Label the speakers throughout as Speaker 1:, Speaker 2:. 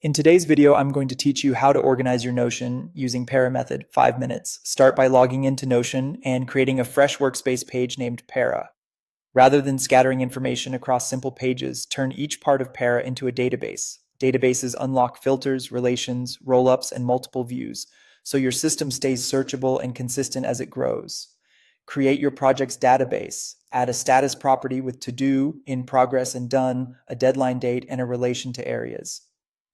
Speaker 1: In today's video, I'm going to teach you how to organize your Notion using Para Method 5 minutes. Start by logging into Notion and creating a fresh workspace page named Para. Rather than scattering information across simple pages, turn each part of Para into a database. Databases unlock filters, relations, rollups, and multiple views, so your system stays searchable and consistent as it grows. Create your project's database. Add a status property with to do, in progress, and done, a deadline date, and a relation to areas.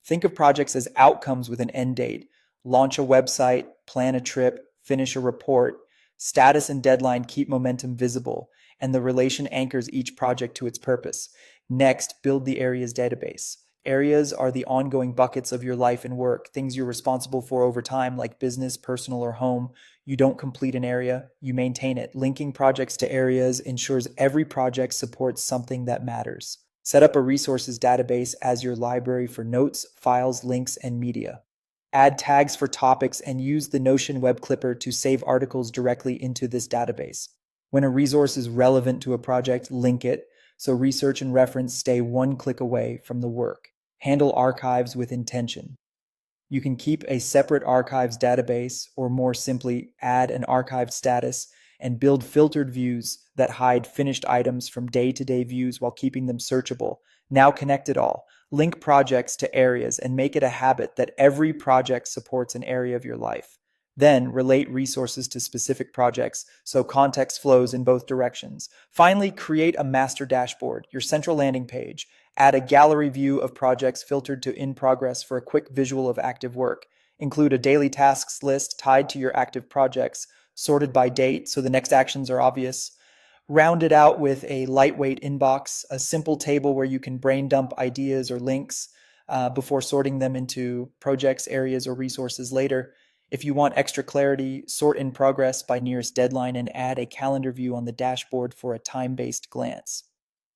Speaker 1: Think of projects as outcomes with an end date. Launch a website, plan a trip, finish a report. Status and deadline keep momentum visible, and the relation anchors each project to its purpose. Next, build the areas database. Areas are the ongoing buckets of your life and work, things you're responsible for over time, like business, personal, or home. You don't complete an area, you maintain it. Linking projects to areas ensures every project supports something that matters. Set up a resources database as your library for notes, files, links, and media. Add tags for topics and use the Notion web clipper to save articles directly into this database. When a resource is relevant to a project, link it so research and reference stay one click away from the work. Handle archives with intention. You can keep a separate archives database, or more simply, add an archived status and build filtered views that hide finished items from day-to-day views while keeping them searchable. Now connect it all. Link projects to areas and make it a habit that every project supports an area of your life. Then relate resources to specific projects so context flows in both directions. Finally, create a master dashboard, your central landing page. Add a gallery view of projects filtered to in progress for a quick visual of active work. Include a daily tasks list tied to your active projects, sorted by date so the next actions are obvious. Round it out with a lightweight inbox, a simple table where you can brain dump ideas or links before sorting them into projects, areas, or resources later. If you want extra clarity, sort in progress by nearest deadline and add a calendar view on the dashboard for a time-based glance.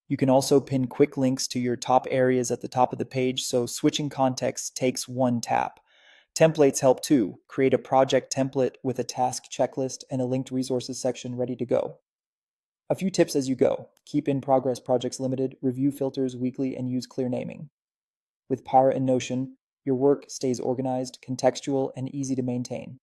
Speaker 1: You can also pin quick links to your top areas at the top of the page, so switching context takes one tap. Templates help too. Create a project template with a task checklist and a linked resources section ready to go. A few tips as you go. Keep in progress projects limited, review filters weekly, and use clear naming. With Para and Notion, your work stays organized, contextual, and easy to maintain.